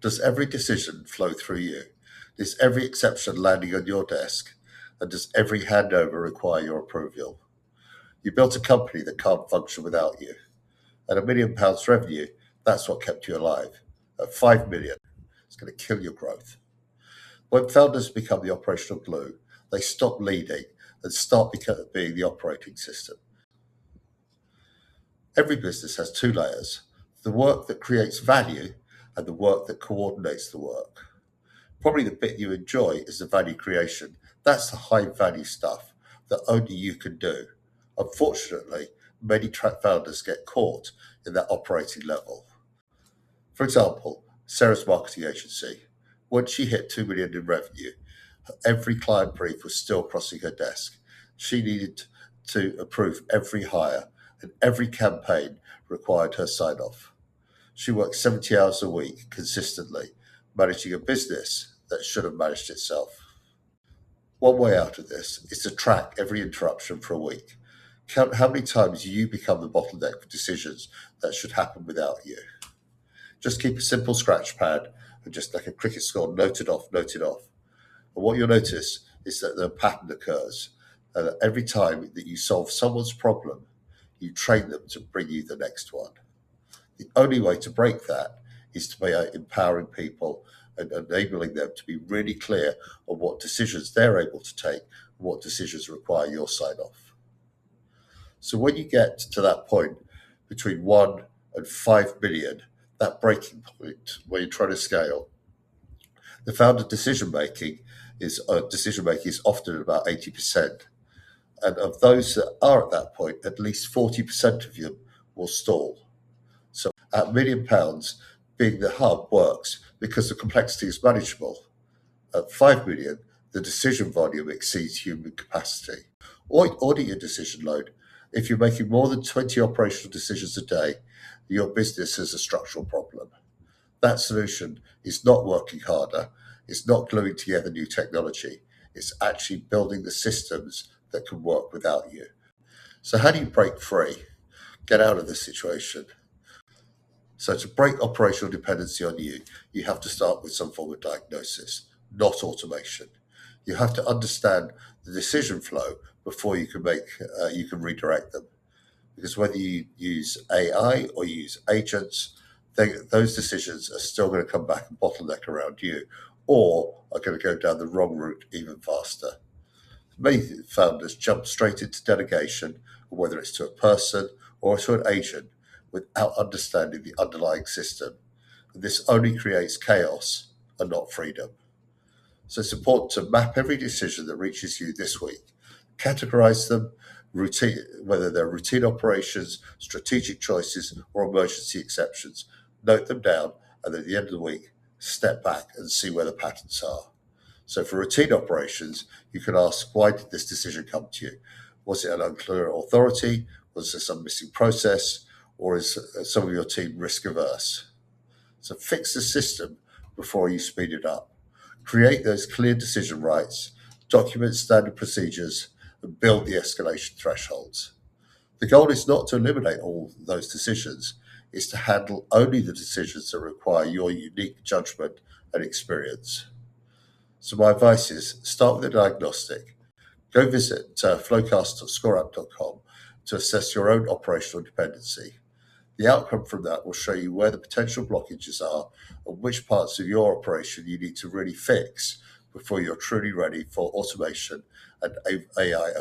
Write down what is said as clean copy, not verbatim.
Does every decision flow through you? Is every exception landing on your desk? And does every handover require your approval? You built a company that can't function without you. At £1 million revenue, that's what kept you alive. At 5 million, it's going to kill your growth. When founders become the operational glue, they stop leading and start being the operating system. Every business has two layers: the work that creates value and the work that coordinates the work. Probably the bit you enjoy is the value creation. That's the high value stuff that only you can do. Unfortunately, many founders get caught in that operating level. For example, Sarah's marketing agency. Once she hit 2 million in revenue, every client brief was still crossing her desk. She needed to approve every hire, and every campaign required her sign off. She worked 70 hours a week consistently, managing a business that should have managed itself. One way out of this is to track every interruption for a week. Count how many times you become the bottleneck for decisions that should happen without you. Just keep a simple scratch pad and just like a cricket score, note it off. And what you'll notice is that the pattern occurs. And that every time that you solve someone's problem, you train them to bring you the next one. The only way to break that is by empowering people and enabling them to be really clear on what decisions they're able to take and what decisions require your sign off. So when you get to that point between 1 and 5 million, that breaking point where you're trying to scale, the founder decision making is often about 80%. And of those that are at that point, at least 40% of you will stall. So at £1 million, being the hub works because the complexity is manageable. At 5 million, the decision volume exceeds human capacity. Audit your decision load. If you're making more than 20 operational decisions a day, your business has a structural problem. That solution is not working harder. It's not gluing together new technology. It's actually building the systems that can work without you. So how do you break free? Get out of this situation. So to break operational dependency on you, you have to start with some form of diagnosis, not automation. You have to understand the decision flow before you can redirect them. Because whether you use AI or you use agents, those decisions are still going to come back and bottleneck around you, or are going to go down the wrong route even faster. Many founders jump straight into delegation, whether it's to a person or to an agent, without understanding the underlying system. And this only creates chaos and not freedom. So it's important to map every decision that reaches you this week, categorize them, whether they're routine operations, strategic choices, or emergency exceptions. Note them down, and at the end of the week, step back and see where the patterns are. So for routine operations, you can ask, why did this decision come to you? Was it an unclear authority? Was there some missing process? Or is some of your team risk averse? So fix the system before you speed it up. Create those clear decision rights, document standard procedures, and build the escalation thresholds. The goal is not to eliminate all those decisions, it's to handle only the decisions that require your unique judgment and experience. So my advice is start with a diagnostic. Go visit FlowCast.scoreapp.com to assess your own operational dependency. The outcome from that will show you where the potential blockages are and which parts of your operation you need to really fix before you're truly ready for automation and AI